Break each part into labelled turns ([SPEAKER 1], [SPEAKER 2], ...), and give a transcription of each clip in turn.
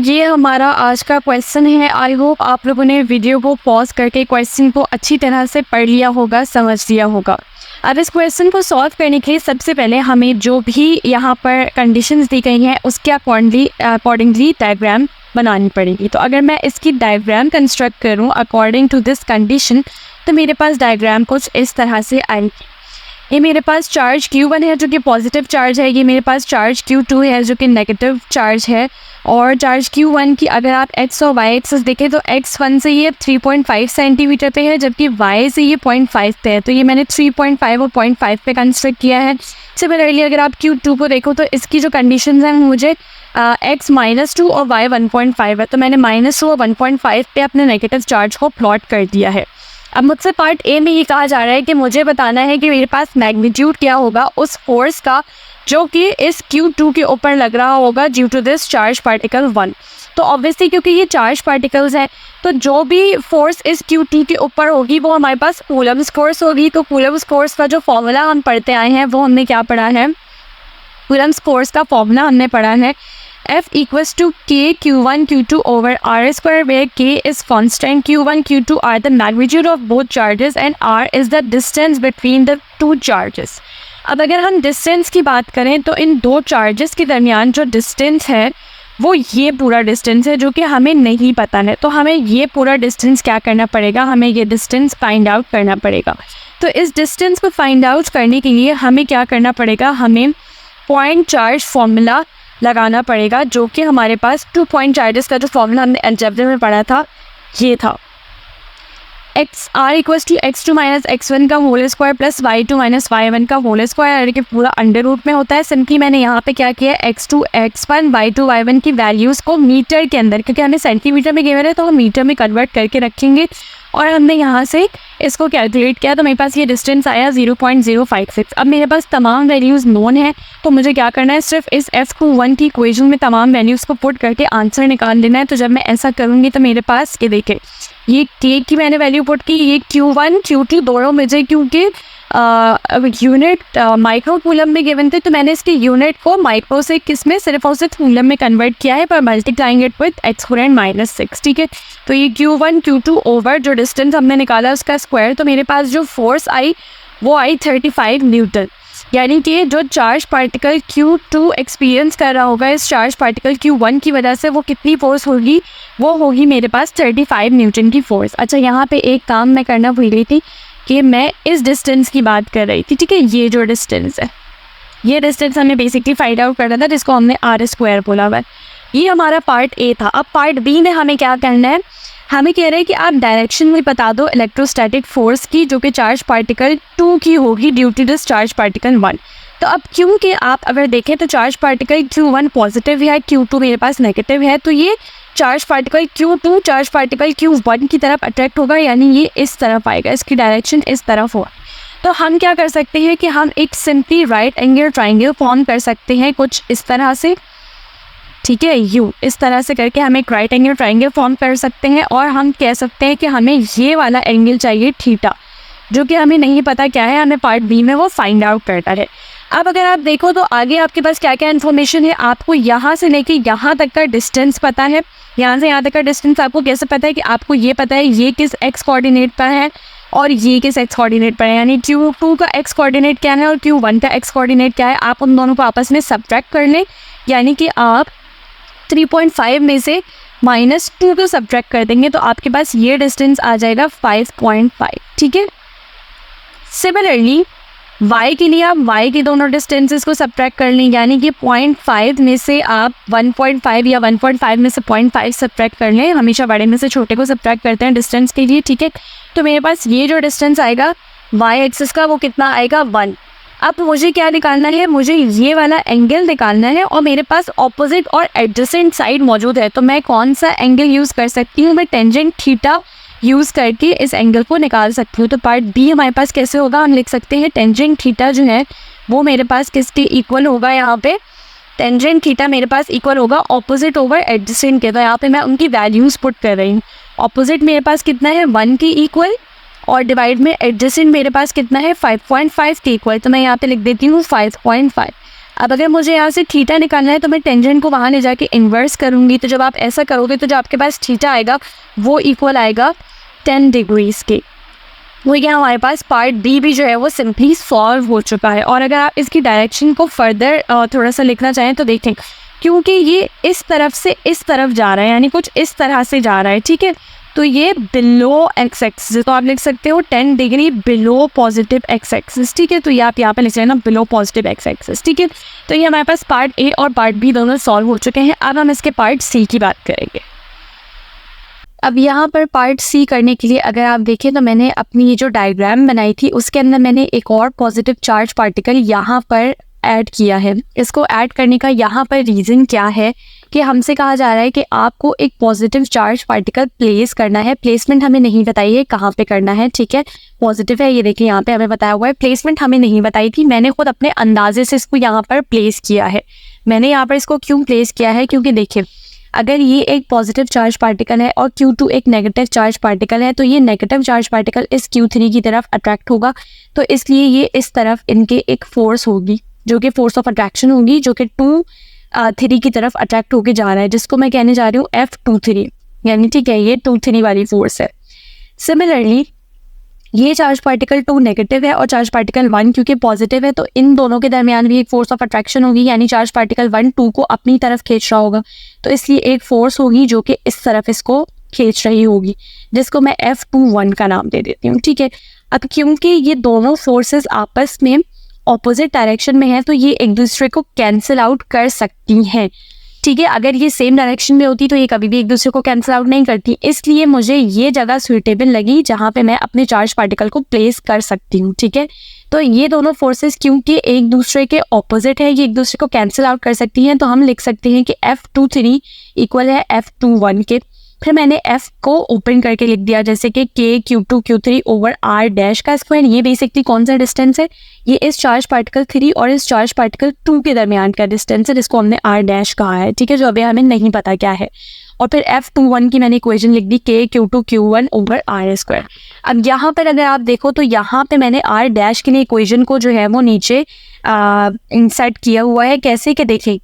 [SPEAKER 1] ये हमारा आज का क्वेश्चन है। आई होप आप लोगों ने वीडियो को पॉज करके क्वेश्चन को अच्छी तरह से पढ़ लिया होगा, समझ लिया होगा। अब इस क्वेश्चन को सॉल्व करने के लिए सबसे पहले हमें जो भी यहाँ पर कंडीशंस दी गई हैं उसके अकॉर्डिंगली डायग्राम बनानी पड़ेगी। तो अगर मैं इसकी डायग्राम कंस्ट्रक्ट करूँ अकॉर्डिंग टू दिस कंडीशन, तो मेरे पास डायग्राम कुछ इस तरह से आएगी। ये मेरे पास चार्ज Q1 है जो कि पॉजिटिव चार्ज है, ये मेरे पास चार्ज Q2 है जो कि नेगेटिव चार्ज है। और चार्ज Q1 की अगर आप x और y एक्सिस देखें तो x1 से ये 3.5 सेंटीमीटर पे है, जबकि y से ये 0.5 पे है। तो ये मैंने 3.5 और 0.5 पे कंस्ट्रक्ट किया है। सिमिलरली अगर आप Q2 को देखो तो इसकी जो कंडीशंस हैं मुझे x -2 और y 1.5 है, तो मैंने -2 और 1.5 पे अपने नेगेटिव चार्ज को प्लॉट कर दिया है। अब मुझसे पार्ट ए में ये कहा जा रहा है कि मुझे बताना है कि मेरे पास मैग्नीट्यूड क्या होगा उस फोर्स का जो कि इस Q2 के ऊपर लग रहा होगा due to this charge particle 1। तो ऑब्वियसली क्योंकि ये चार्ज पार्टिकल्स हैं तो जो भी फोर्स इस Q2 के ऊपर होगी वो हमारे पास कूलम्स फोर्स होगी। तो कूलम्स फोर्स का जो फॉर्मूला हम पढ़ते आए हैं वो हमने क्या पढ़ा है, कूलम्स फोर्स का फॉर्मूला हमने पढ़ा है F equals to K Q1 Q2 over R square, where K is constant, Q1 Q2 are the magnitude of both charges and R is the distance between the two charges। अब अगर हम distance की बात करें तो इन दो charges के दरमियान जो डिस्टेंस है वो ये पूरा डिस्टेंस है जो कि हमें नहीं पता है। तो हमें ये पूरा डिस्टेंस क्या करना पड़ेगा, हमें ये डिस्टेंस फाइंड आउट करना पड़ेगा। तो इस डिस्टेंस को फाइंड आउट करने के लिए हमें क्या करना पड़ेगा, हमें पॉइंट चार्ज फॉर्मूला लगाना पड़ेगा जो कि हमारे पास 2 पॉइंट चार्जेस का जो फॉर्मूला हमने अलजेब्रा में पढ़ा था ये था R equals to x2 minus x1 का whole square plus y2 minus y1 का होल स्क्वायर, यानी कि पूरा अंडर रूट में होता है। सिंपली मैंने यहाँ पे क्या किया, x2 x1 y2 y1 की वैल्यूज़ को मीटर के अंदर, क्योंकि हमें सेंटीमीटर में गिवन है तो हम मीटर में कन्वर्ट करके रखेंगे और हमने यहाँ से इसको कैलकुलेट किया तो मेरे पास ये डिस्टेंस आया 0.056। अब मेरे पास तमाम वैल्यूज़ नोन है तो मुझे क्या करना है, सिर्फ इस F1 की इक्वेशन में तमाम वैल्यूज़ को पुट करके आंसर निकाल लेना है। तो जब मैं ऐसा करूँगी तो मेरे पास ये देखें, ये K की मैंने वैल्यू पुट की, ये Q1 Q2 दोनों मुझे क्योंकि यूनिट माइक्रो कूलम में गिवन थे तो मैंने इसके यूनिट को माइक्रो से किस में, सिर्फ और सिर्फ कूलम में कन्वर्ट किया है पर मल्टीप्लाइंग इट विद एक्सपोनेंट -6। ठीक है, तो ये Q1 Q2 ओवर जो डिस्टेंस हमने निकाला उसका स्क्वायर, तो मेरे पास जो फोर्स आई वो आई 35 न्यूटन। यानी कि जो चार्ज पार्टिकल Q2 एक्सपीरियंस कर रहा होगा इस चार्ज पार्टिकल Q1 की वजह से वो कितनी फोर्स होगी, वो होगी मेरे पास 35 न्यूटन की फोर्स। अच्छा, यहाँ पे एक काम मैं करना भूल गई थी कि मैं इस डिस्टेंस की बात कर रही थी। ठीक है, ये जो डिस्टेंस है ये डिस्टेंस हमें बेसिकली फाइंड आउट करना था जिसको हमने R स्क्वायर बोला हुआ है। ये हमारा पार्ट ए था। अब पार्ट बी में हमें क्या करना है, हमें कह रहे हैं कि आप डायरेक्शन में बता दो इलेक्ट्रोस्टैटिक फोर्स की जो कि चार्ज पार्टिकल 2 की होगी due to this charge particle 1। तो अब क्योंकि आप अगर देखें तो चार्ज पार्टिकल Q1 पॉजिटिव है, Q2 मेरे पास नेगेटिव है, तो ये charge particle Q2 charge particle Q1 की तरफ अट्रैक्ट होगा, यानी ये इस तरफ आएगा, इसकी डायरेक्शन इस तरफ होगा। तो हम क्या कर सकते हैं कि हम एक simply write angle triangle form कर सकते हैं कुछ इस तरह से। ठीक है, यू इस तरह से करके हम एक राइट एंगल ट्राइंगल फॉर्म कर सकते हैं और हम कह सकते हैं कि हमें ये वाला एंगल चाहिए थीटा, जो कि हमें नहीं पता क्या है, हमें पार्ट बी में वो फाइंड आउट करना है। अब अगर आप देखो तो आगे आपके पास क्या क्या इन्फॉर्मेशन है, आपको यहाँ से लेके यहाँ तक का डिस्टेंस पता है, यहाँ से यहाँ तक का डिस्टेंस आपको कैसे पता है कि आपको ये पता है ये किस एक्स कोऑर्डिनेट पर है और ये किस एक्स कोऑर्डिनेट पर है, यानी Q2 का एक्स कोऑर्डिनेट क्या है और Q1 का एक्स कोऑर्डिनेट क्या है। आप उन दोनों को आपस में सब्ट्रैक्ट कर लें, यानी कि आप 3.5 में से -2 को सब्ट्रैक्ट कर देंगे तो आपके पास ये डिस्टेंस आ जाएगा 5.5। ठीक है, सिमिलरली y के लिए आप y के दोनों डिस्टेंसेस को सब्ट्रैक्ट कर लें, यानी कि 0.5 में से आप 1.5 या 1.5 में से 0.5 सब्ट्रैक्ट कर लें। हमेशा बड़े में से छोटे को सब्ट्रैक्ट करते हैं डिस्टेंस के लिए। ठीक है, तो मेरे पास ये जो डिस्टेंस आएगा y एक्सिस का वो कितना आएगा 1। अब मुझे क्या निकालना है, मुझे ये वाला एंगल निकालना है और मेरे पास ऑपोजिट और एडजेसेंट साइड मौजूद है, तो मैं कौन सा एंगल यूज़ कर सकती हूँ, मैं टेंजेंट थीटा यूज़ करके इस एंगल को निकाल सकती हूँ। तो पार्ट बी हमारे पास कैसे होगा, हम लिख सकते हैं टेंजेंट थीटा जो है वो मेरे पास किसके इक्वल होगा, यहाँ पे टेंजेंट थीटा मेरे पास इक्वल होगा ऑपोजिट ओवर एडजेसेंट के। तो यहाँ पे मैं उनकी वैल्यूज़ पुट कर रही हूँ। ऑपोजिट मेरे पास कितना है 1 के इक्वल और डिवाइड में एडजेसेंट मेरे पास कितना है 5.5 के इक्वल, तो मैं यहाँ पे लिख देती हूँ 5.5। अब अगर मुझे यहाँ से थीटा निकालना है तो मैं टेंजेंट को वहाँ ले जाके इन्वर्स करूँगी। तो जब आप ऐसा करोगे तो जो आपके पास थीटा आएगा वो इक्वल आएगा 10 डिग्रीज़ के। वो क्या हमारे पास पार्ट बी भी जो है वो सिंपली सॉल्व हो चुका है। और अगर आप इसकी डायरेक्शन को फर्दर थोड़ा सा लिखना चाहें तो देखें, क्योंकि ये इस तरफ से इस तरफ जा रहा है, यानी कुछ इस तरह से जा रहा है, ठीक है। तो ये बिलो एक्स एक्सिस, तो आप लिख सकते हो 10 degree below positive x axis, ठीक है। तो ये आप यहाँ पे लिख लेना बिलो पॉजिटिव एक्स एक्सिस, ठीक है। तो ये हमारे पास पार्ट ए और पार्ट बी दोनों सॉल्व हो चुके हैं। अब हम इसके पार्ट सी की बात करेंगे। अब यहाँ पर पार्ट सी करने के लिए अगर आप देखें तो मैंने अपनी ये जो डायग्राम बनाई थी उसके अंदर मैंने एक और पॉजिटिव चार्ज पार्टिकल यहाँ पर ऐड किया है। इसको ऐड करने का यहाँ पर रीज़न क्या है कि हमसे कहा जा रहा है कि आपको एक पॉजिटिव चार्ज पार्टिकल प्लेस करना है। प्लेसमेंट हमें नहीं बताई है कहाँ पे करना है, ठीक है। पॉजिटिव है, ये देखिए यहाँ पे हमें बताया हुआ है। प्लेसमेंट हमें नहीं बताई थी, मैंने खुद अपने अंदाजे से इसको यहाँ पर प्लेस किया है। मैंने यहाँ पर इसको क्यों प्लेस किया है, क्योंकि देखिए अगर ये एक पॉजिटिव चार्ज पार्टिकल है और Q2 एक नेगेटिव चार्ज पार्टिकल है तो ये नेगेटिव चार्ज पार्टिकल इस Q3 की तरफ अट्रैक्ट होगा। तो इसलिए ये इस तरफ इनके एक फोर्स होगी जो कि फोर्स ऑफ अट्रैक्शन होगी, जो कि 2-3 की तरफ अट्रैक्ट होके जा रहा है, जिसको मैं कहने जा रही हूँ F23, यानी ठीक है ये 2-3 वाली फोर्स है। सिमिलरली ये चार्ज पार्टिकल 2 नेगेटिव है और चार्ज पार्टिकल 1 क्योंकि पॉजिटिव है, तो इन दोनों के दरमियान भी एक फोर्स ऑफ अट्रैक्शन होगी, यानी चार्ज पार्टिकल 1 2 को अपनी तरफ खींच रहा होगा। तो इसलिए एक फोर्स होगी जो कि इस तरफ इसको खींच रही होगी, जिसको मैं F21 का नाम दे देती हूँ, ठीक है। अब क्योंकि ये दोनों फोर्सेस आपस में ऑपोजिट डायरेक्शन में है तो ये एक दूसरे को कैंसिल आउट कर सकती हैं, ठीक है। अगर ये सेम डायरेक्शन में होती तो ये कभी भी एक दूसरे को कैंसिल आउट नहीं करती। इसलिए मुझे ये जगह सुइटेबल लगी जहाँ पे मैं अपने चार्ज पार्टिकल को प्लेस कर सकती हूँ, ठीक है। तो ये दोनों फोर्सेस क्योंकि एक दूसरे के ऑपोजिट है, ये एक दूसरे को कैंसिल आउट कर सकती हैं, तो हम लिख सकते हैं कि F23 इक्वल है F21 के। फिर मैंने F को ओपन करके लिख दिया जैसे कि K Q2 Q3 over R dash का स्क्वायर। ये बेसिकली कौन सा डिस्टेंस है, ये इस चार्ज पार्टिकल 3 और इस चार्ज पार्टिकल 2 के दरमियान का डिस्टेंस है, जिसको हमने R डैश कहा है, ठीक है, जो अभी हमें नहीं पता क्या है। और फिर F21 की मैंने इक्वेशन लिख दी K Q2 Q1 over R square. अब यहाँ पर अगर आप देखो तो यहाँ पे मैंने R डैश के लिए इक्वेशन को जो है वो नीचे इंसर्ट किया हुआ है। कैसे कि देखें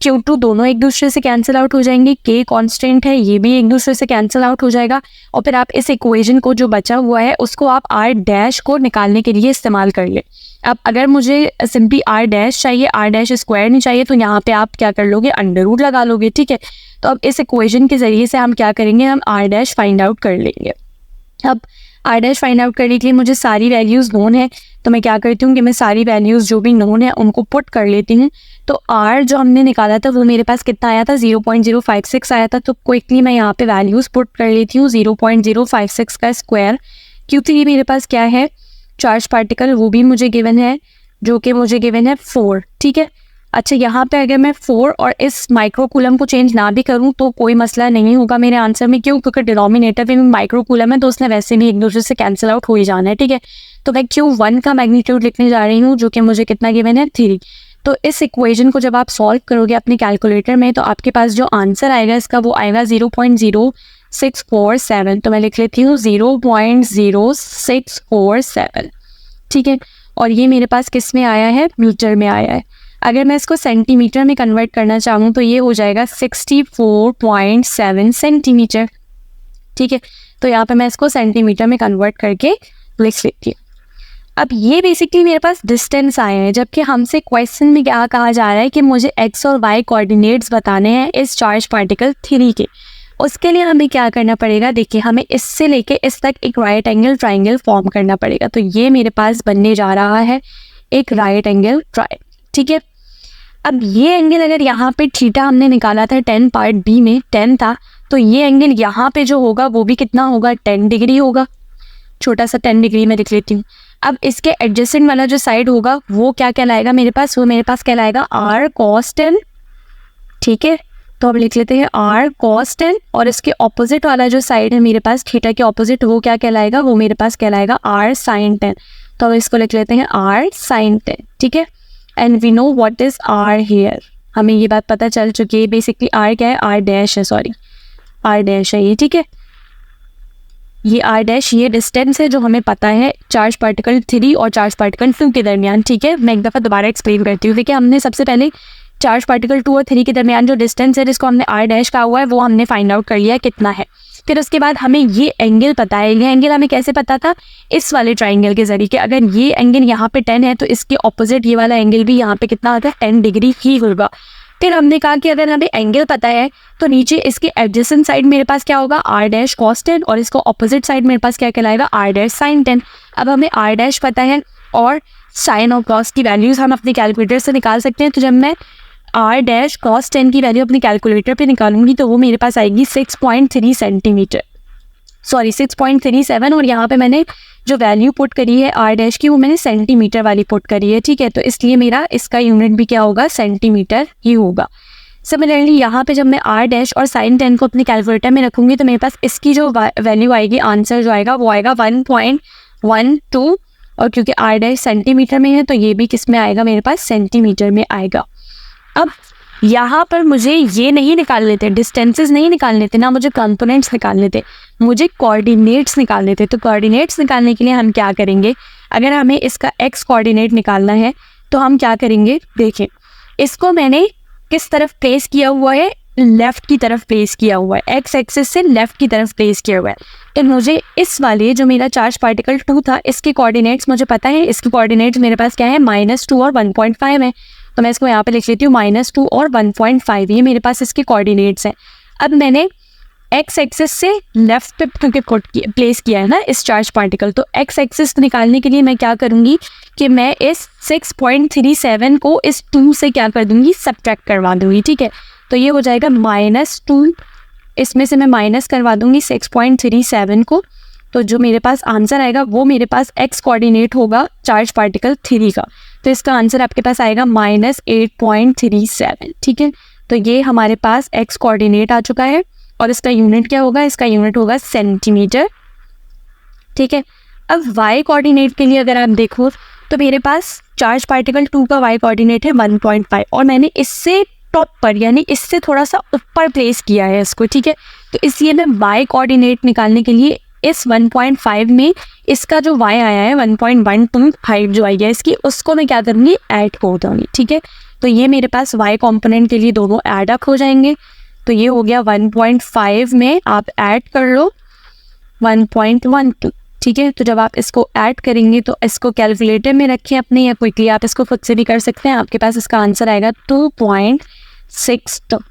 [SPEAKER 1] Q2 दोनों एक दूसरे से कैंसिल आउट हो जाएंगे, K कांस्टेंट है ये भी एक दूसरे से कैंसिल आउट हो जाएगा। और फिर आप इस इक्वेशन को जो बचा हुआ है उसको आप R डैश को निकालने के लिए इस्तेमाल कर ले। अब अगर मुझे सिंपली R डैश चाहिए, R डैश स्क्वायर नहीं चाहिए, तो यहाँ पे आप क्या कर लोगे, अंडर रूट लगा लोगे, ठीक है। तो अब इस इक्वेशन के ज़रिए से हम क्या करेंगे, हम R डैश फाइंड आउट कर लेंगे। अब R डैश फाइंड आउट करने के लिए मुझे सारी वैल्यूज़ नोन है, तो मैं क्या करती हूँ कि मैं सारी वैल्यूज़ जो भी नोन है उनको पुट कर लेती हूँ। तो R जो हमने निकाला था वो मेरे पास कितना आया था, 0.056 आया था। तो क्विकली मैं यहाँ पे वैल्यूज़ पुट कर लेती हूँ। 0.056 का स्क्वायर, Q3 मेरे पास क्या है, चार्ज पार्टिकल, वो भी मुझे गिवन है, जो कि मुझे गिवन है 4, ठीक है। अच्छा, यहाँ पे अगर मैं 4 और इस माइक्रोकूलम को चेंज ना भी करूँ तो कोई मसला नहीं होगा मेरे आंसर में। क्यों, क्योंकि डिनोमिनेटर में माइक्रोकूलम है तो उसने वैसे भी एक दूसरे से कैंसिल आउट हो ही जाना है, ठीक है। तो मैं Q1 का मैग्नीट्यूड लिखने जा रही हूँ जो कि मुझे कितना गिवन है, 3। तो इस इक्वेशन को जब आप सॉल्व करोगे अपने कैलकुलेटर में तो आपके पास जो आंसर आएगा इसका वो आएगा 0.0647। तो मैं लिख लेती हूँ 0.0647, ठीक है। और ये मेरे पास किस में आया है, मीटर में आया है। अगर मैं इसको सेंटीमीटर में कन्वर्ट करना चाहूँ तो ये हो जाएगा 64.7 सेंटीमीटर, ठीक है। तो यहाँ पे मैं इसको सेंटीमीटर में कन्वर्ट करके लिख लेती हूँ। अब ये बेसिकली मेरे पास डिस्टेंस आए हैं, जबकि हमसे क्वेश्चन में क्या कहा जा रहा है कि मुझे x और y कोऑर्डिनेट्स बताने हैं इस चार्ज पार्टिकल 3 के। उसके लिए हमें क्या करना पड़ेगा, देखिए हमें इससे लेके इस तक एक राइट एंगल ट्राइंगल फॉर्म करना पड़ेगा। तो ये मेरे पास बनने जा रहा है एक राइट एंगल ट्राइंगल, ठीक है। अब ये एंगल अगर यहाँ पे थीटा हमने निकाला था 10 पार्ट बी में 10 था, तो ये एंगल यहाँ पे जो होगा वो भी कितना होगा, 10 डिग्री होगा। छोटा सा 10 डिग्री में लिख लेती हूँ। अब इसके एडजेसेंट वाला जो साइड होगा वो क्या कहलाएगा मेरे पास, वो मेरे पास कहलाएगा R cos 10, ठीक है। तो अब लिख लेते हैं R cos 10 और इसके ऑपोजिट वाला जो साइड है मेरे पास थीटा के ऑपोजिट, वो क्या कहलाएगा, वो मेरे पास कहलाएगा R sin 10। तो अब इसको लिख लेते हैं R sin 10, ठीक है। And we know what is R here, हमें ये बात पता चल चुकी है। बेसिकली R क्या है, R डैश है, सॉरी R डैश है ये, ठीक है। ये r डैश ये डिस्टेंस है जो हमें पता है चार्ज पार्टिकल 3 और चार्ज पार्टिकल 2 के दरमियान, ठीक है। मैं एक दफ़ा दोबारा एक्सप्लेन करती हूँ। देखिए हमने सबसे पहले चार्ज पार्टिकल 2 और 3 के दरमियान जो डिस्टेंस है जिसको हमने r डैश कहा हुआ है वो हमने फाइंड आउट कर लिया कितना है। फिर उसके बाद हमें ये एंगल पता है। ये एंगल हमें कैसे पता था? इस वाले ट्राइंगल के जरिए कि अगर ये एंगल यहाँ पे 10 है तो इसके ऑपोजिट ये वाला एंगल भी यहाँ पे कितना आता है? 10 डिग्री ही होगा। फिर हमने कहा कि अगर हमें एंगल पता है तो नीचे इसके एडजेसेंट साइड मेरे पास क्या होगा? r डैश cos 10 और इसको ऑपोजिट साइड मेरे पास क्या कहलाएगा? r dash sin 10। अब हमें r डैश पता है और साइन और cos की वैल्यूज़ हम अपने कैलकुलेटर से निकाल सकते हैं। तो जब मैं r डैश cos 10 की वैल्यू अपने कैलकुलेटर पे निकालूंगी तो वो मेरे पास आएगी 6.3 सेंटीमीटर, सॉरी 6.37। और यहाँ पे मैंने जो वैल्यू पुट करी है r डैश की वो मैंने सेंटीमीटर वाली पुट करी है, ठीक है। तो इसलिए मेरा इसका यूनिट भी क्या होगा? सेंटीमीटर ही होगा। सिमिलरली यहाँ पे जब मैं r डैश और sin 10 को अपने कैलकुलेटर में रखूँगी तो मेरे पास इसकी जो वैल्यू आएगी, आंसर जो आएगा वो आएगा 1.12। और क्योंकि r डैश सेंटीमीटर में है तो ये भी किस में आएगा? मेरे पास सेंटीमीटर में आएगा। अब यहाँ पर मुझे ये नहीं निकालने थे, डिस्टेंसेस नहीं निकालने थे, ना मुझे कंपोनेंट्स निकालने थे, मुझे कोऑर्डिनेट्स निकालने थे। तो कोऑर्डिनेट्स निकालने के लिए हम क्या करेंगे? अगर हमें इसका x कोऑर्डिनेट निकालना है तो हम क्या करेंगे? देखें, इसको मैंने किस तरफ प्लेस किया हुआ है? लेफ़्ट की तरफ प्लेस किया हुआ है, एक्स एक्सिस से लेफ़्ट की तरफ प्लेस किया हुआ है। तो मुझे इस वाले जो मेरा चार्ज पार्टिकल 2 था इसके कोऑर्डिनेट्स मुझे पता है। इसके कोऑर्डिनेट्स मेरे पास क्या है? -2 और 1.5 है। तो मैं इसको यहाँ पे लिख लेती हूँ -2 और 1.5, ये मेरे पास इसके कोऑर्डिनेट्स हैं। अब मैंने एक्स एक्सिस से लेफ्ट पे क्योंकि प्लेस किया है ना इस चार्ज पार्टिकल, तो एक्स एक्सिस निकालने के लिए मैं क्या करूँगी कि मैं इस 6.37 को इस 2 से क्या कर दूँगी? सब्ट्रैक्ट करवा दूँगी, ठीक है। तो ये हो जाएगा -2, इसमें से मैं माइनस करवा दूँगी 6.37 को। तो जो मेरे पास आंसर आएगा वो मेरे पास एक्स कोऑर्डिनेट होगा चार्ज पार्टिकल 3 का। तो इसका आंसर आपके पास आएगा -8.37, ठीक है। तो ये हमारे पास एक्स कोऑर्डिनेट आ चुका है और इसका यूनिट क्या होगा? इसका यूनिट होगा सेंटीमीटर, ठीक है। अब वाई कोऑर्डिनेट के लिए अगर आप देखो तो मेरे पास चार्ज पार्टिकल 2 का वाई कोऑर्डिनेट है 1.5 और मैंने इससे टॉप पर यानी इससे थोड़ा सा ऊपर प्लेस किया है इसको, ठीक है। तो इसलिए मैं वाई कोऑर्डिनेट निकालने के लिए इस 1.5 में इसका जो y आया है 1.125 जो आई है इसकी, उसको मैं क्या करूँगी? ऐड कर दूँगी, ठीक है। तो ये मेरे पास y कंपोनेंट के लिए दोनों ऐड अप हो जाएंगे। तो ये हो गया 1.5 में आप ऐड कर लो 1.12, ठीक है। तो जब आप इसको ऐड करेंगे तो इसको कैलकुलेटर में रखें अपने, या क्विकली आप इसको खुद से भी कर सकते हैं। आपके पास इसका आंसर आएगा 2.62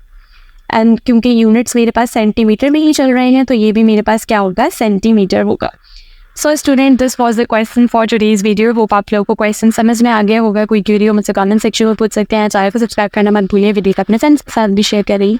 [SPEAKER 1] एंड क्योंकि यूनिट्स मेरे पास सेंटीमीटर में ही चल रहे हैं तो ये भी मेरे पास क्या होगा? सेंटीमीटर होगा। So student, this was the question for today's video. Hope आप लोगों को क्वेश्चन समझ में आ गया होगा। कोई क्वेरी हो मुझसे कमेंट सेक्शन में पूछ सकते हैं। चैनल को सब्सक्राइब करना मत भूलिए। वीडियो को अपने फ्रेंड्स के साथ भी शेयर करें।